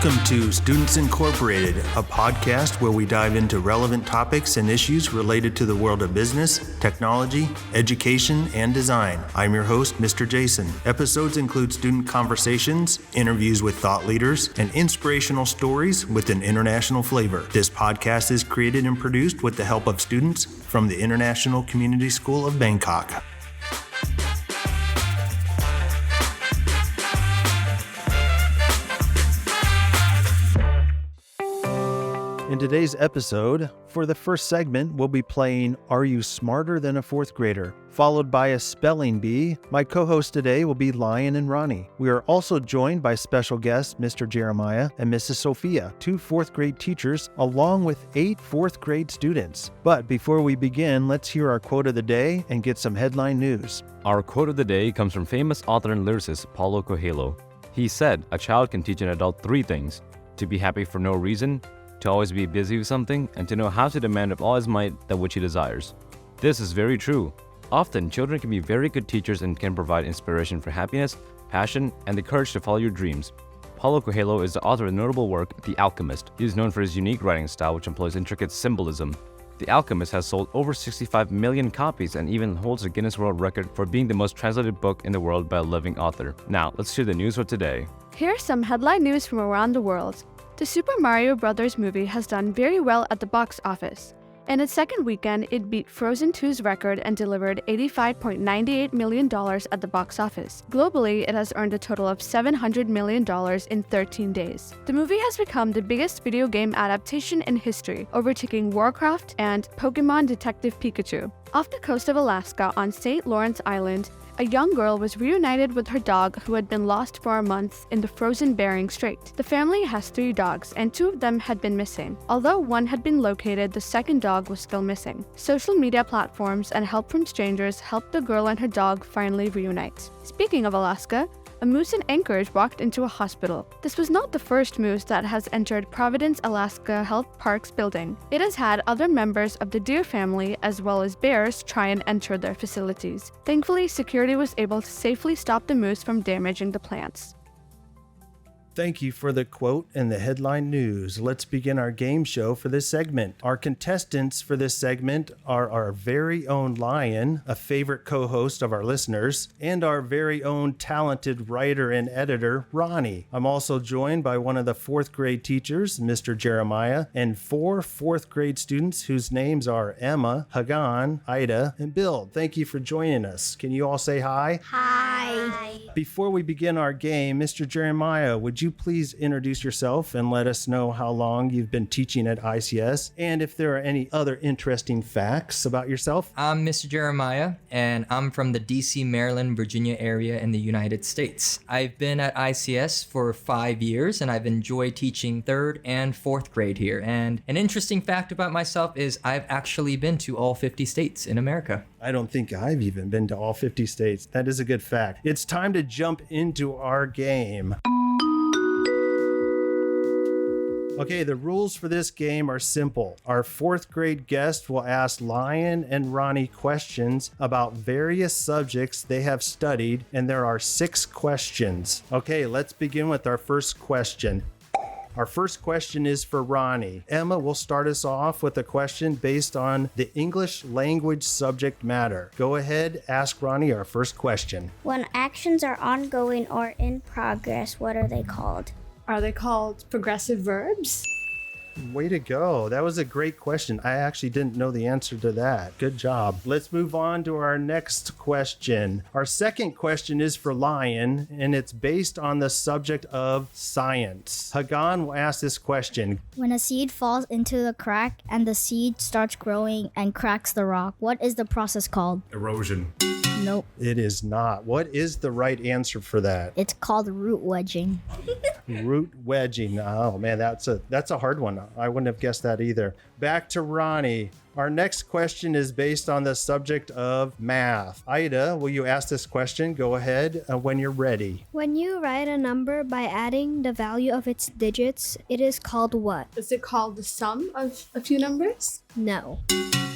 Welcome to Students Incorporated, a podcast where we dive into relevant topics and issues related to the world of business, technology, education, and design. I'm your host, Mr. Jason. Episodes include student conversations, interviews with thought leaders, and inspirational stories with an international flavor. This podcast is created and produced with the help of students from the International Community School of Bangkok. In today's episode, for the first segment, we'll be playing Are You Smarter Than a Fourth Grader? Followed by a spelling bee. My co-hosts today will be Lion and Ronnie. We are also joined by special guests Mr. Jeremiah and Mrs. Sophia, two fourth grade teachers, along with 8 fourth grade students. But before we begin, let's hear our quote of the day and get some headline news. Our quote of the day comes from famous author and lyricist Paulo Coelho. He said, "A child can teach an adult 3 things: to be happy for no reason, to always be busy with something, and to know how to demand of all his might that which he desires." This is very true. Often, children can be very good teachers and can provide inspiration for happiness, passion, and the courage to follow your dreams. Paulo Coelho is the author of the notable work, The Alchemist. He is known for his unique writing style, which employs intricate symbolism. The Alchemist has sold over 65 million copies and even holds a Guinness World Record for being the most translated book in the world by a living author. Now, let's hear the news for today. Here's some headline news from around the world. The Super Mario Bros. Movie has done very well at the box office. In its second weekend, it beat Frozen 2's record and delivered $85.98 million at the box office. Globally, it has earned a total of $700 million in 13 days. The movie has become the biggest video game adaptation in history, overtaking Warcraft and Pokémon Detective Pikachu. Off the coast of Alaska on St. Lawrence Island, a young girl was reunited with her dog who had been lost for a month in the frozen Bering Strait. The family has 3 dogs, and 2 of them had been missing. Although one had been located, the second dog was still missing. Social media platforms and help from strangers helped the girl and her dog finally reunite. Speaking of Alaska, a moose in Anchorage walked into a hospital. This was not the first moose that has entered Providence, Alaska Health Park's building. It has had other members of the deer family as well as bears try and enter their facilities. Thankfully, security was able to safely stop the moose from damaging the plants. Thank you for the quote and the headline news. Let's begin our game show for this segment. Our contestants for this segment are our very own Lion, a favorite co-host of our listeners, and our very own talented writer and editor, Ronnie. I'm also joined by one of the 4th grade teachers, Mr. Jeremiah, and 4 4th grade students whose names are Emma, Hagan, Ida, and Bill. Thank you for joining us. Can you all say hi? Hi. Before we begin our game, Mr. Jeremiah, would you please introduce yourself and let us know how long you've been teaching at ICS and if there are any other interesting facts about yourself? I'm Mr. Jeremiah, and I'm from the DC, Maryland, Virginia area in the United States. I've been at ICS for 5 years, and I've enjoyed teaching 3rd and 4th grade here. And an interesting fact about myself is I've actually been to all 50 states in America. I don't think I've even been to all 50 states. That is a good fact. It's time to jump into our game. Okay, the rules for this game are simple. Our 4th grade guest will ask Lion and Ronnie questions about various subjects they have studied, and there are 6 questions. Okay, let's begin with our first question. Our first question is for Ronnie. Emma will start us off with a question based on the English language subject matter. Go ahead, ask Ronnie our first question. When actions are ongoing or in progress, what are they called? Are they called progressive verbs? Way to go. That was a great question. I actually didn't know the answer to that. Good job. Let's move on to our next question. Our second question is for Lion, and it's based on the subject of science. Hagan will ask this question. When a seed falls into the crack and the seed starts growing and cracks the rock, what is the process called? Erosion. Nope. It is not. What is the right answer for that? It's called root wedging. Root wedging. Oh man, that's a hard one. I wouldn't have guessed that either. Back to Ronnie. Our next question is based on the subject of math. Ida, will you ask this question? Go ahead when you're ready. When you write a number by adding the value of its digits, it is called what? Is it called the sum of a few numbers? No.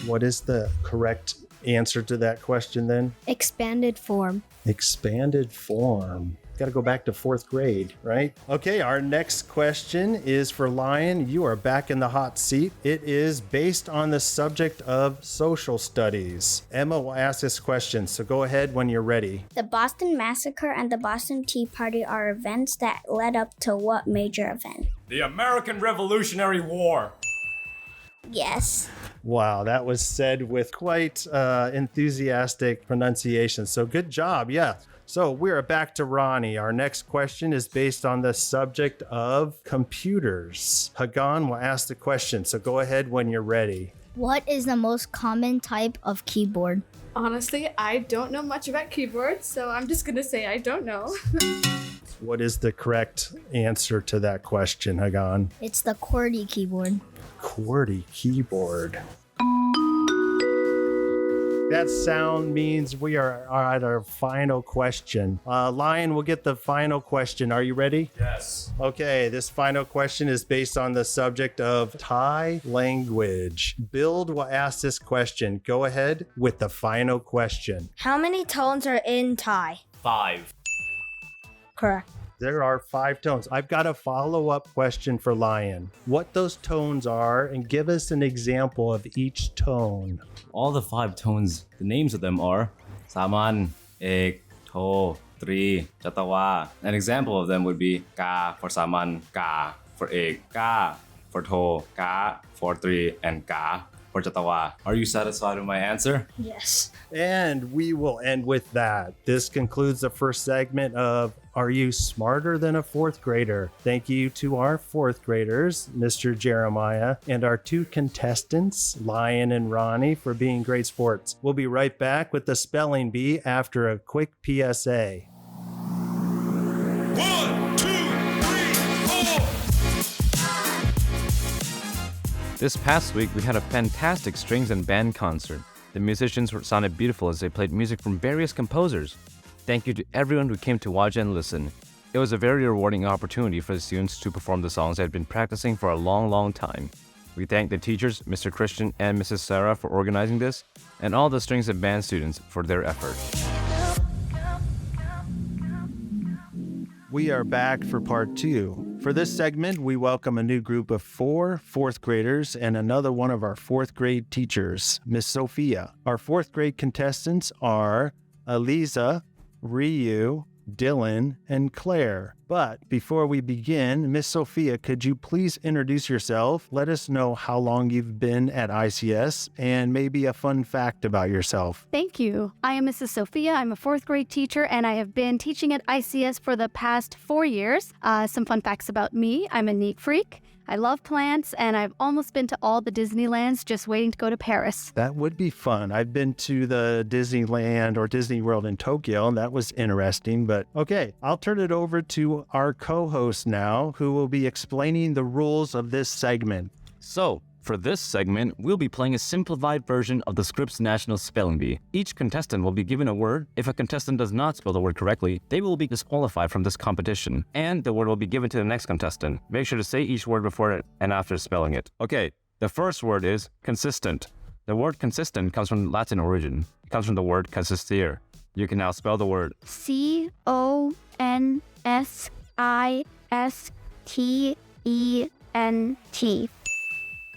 What is the correct answer to that question then? Expanded form. Expanded form. Got to go back to 4th grade, right? Okay, our next question is for Lion. You are back in the hot seat. It is based on the subject of social studies. Emma will ask this question, so go ahead when you're ready. The Boston Massacre and the Boston Tea Party are events that led up to what major event? The American Revolutionary War. Yes. Wow, that was said with quite enthusiastic pronunciation. So good job. Yeah. So we're back to Ronnie. Our next question is based on the subject of computers. Hagan will ask the question. So go ahead when you're ready. What is the most common type of keyboard? Honestly, I don't know much about keyboards, so I'm just gonna say I don't know. What is the correct answer to that question, Hagan? It's the QWERTY keyboard. QWERTY keyboard. That sound means we are at our final question. Lion will get the final question. Are you ready? Yes. Okay, this final question is based on the subject of Thai language. Build will ask this question. Go ahead with the final question. How many tones are in Thai? 5. Correct. There are 5 tones. I've got a follow-up question for Lion. What those tones are, and give us an example of each tone. All the 5 tones, the names of them are Saman, Ek, To, Tri, Chatawa. An example of them would be Ka for Saman, Ka for Ek, Ka for To, Ka for Tri, and Ka for Chatawa. Are you satisfied with my answer? Yes. And we will end with that. This concludes the first segment of Are You Smarter Than a 4th Grader? Thank you to our 4th graders, Mr. Jeremiah, and our 2 contestants, Lion and Ronnie, for being great sports. We'll be right back with the spelling bee after a quick PSA. 1, 2, 3, 4. This past week, we had a fantastic strings and band concert. The musicians sounded beautiful as they played music from various composers. Thank you to everyone who came to watch and listen. It was a very rewarding opportunity for the students to perform the songs they had been practicing for a long time. We thank the teachers, Mr. Christian and Mrs. Sarah, for organizing this, and all the strings and band students for their effort. We are back for part 2. For this segment, we welcome a new group of 4 4th graders and another one of our 4th grade teachers, Miss Sophia. Our 4th grade contestants are Aliza, Ryu, Dylan, and Claire. But before we begin, Miss Sophia, could you please introduce yourself? Let us know how long you've been at ICS and maybe a fun fact about yourself. Thank you. I am Mrs. Sophia. I'm a 4th grade teacher, and I have been teaching at ICS for the past 4 years. Some fun facts about me. I'm a neat freak. I love plants, and I've almost been to all the Disneylands, just waiting to go to Paris. That would be fun. I've been to the Disneyland or Disney World in Tokyo, and that was interesting. But okay, I'll turn it over to our co-host now, who will be explaining the rules of this segment. So, for this segment, we'll be playing a simplified version of the Scripps National Spelling Bee. Each contestant will be given a word. If a contestant does not spell the word correctly, they will be disqualified from this competition, and the word will be given to the next contestant. Make sure to say each word before it and after spelling it. Okay, the first word is consistent. The word consistent comes from Latin origin. It comes from the word consistere. You can now spell the word. CONSISTENT.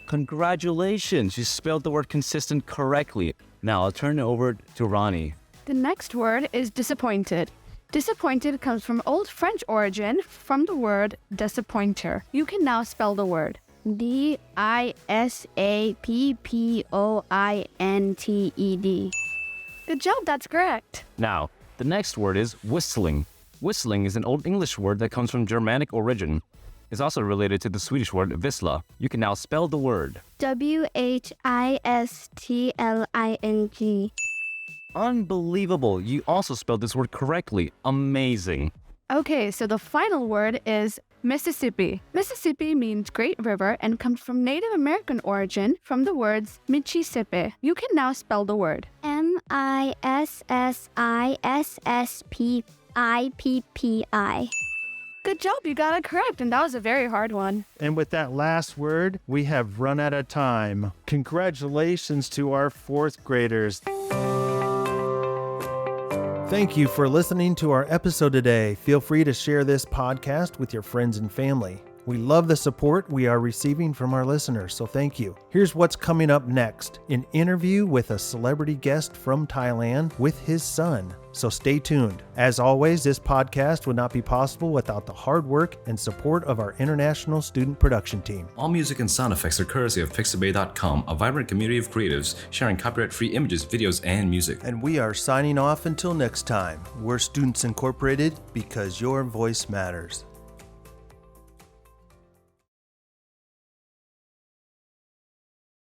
Congratulations, you spelled the word consistent correctly. Now I'll turn it over to Ronnie. The next word is disappointed. Disappointed comes from Old French origin, from the word disappointer. You can now spell the word. DISAPPOINTED. Good job, that's correct. Now, the next word is whistling. Whistling is an Old English word that comes from Germanic origin. It's also related to the Swedish word vissla. You can now spell the word. WHISTLING. Unbelievable! You also spelled this word correctly. Amazing. Okay, so the final word is Mississippi. Mississippi means great river and comes from Native American origin from the words Michisipi. You can now spell the word. MISSISSPIPPI. Good job, you got it correct, and that was a very hard one. And with that last word, we have run out of time. Congratulations to our 4th graders. Thank you for listening to our episode today. Feel free to share this podcast with your friends and family. We love the support we are receiving from our listeners, so thank you. Here's what's coming up next: an interview with a celebrity guest from Thailand with his son. So stay tuned. As always, this podcast would not be possible without the hard work and support of our international student production team. All music and sound effects are courtesy of Pixabay.com, a vibrant community of creatives sharing copyright-free images, videos, and music. And we are signing off until next time. We're Students Incorporated because your voice matters.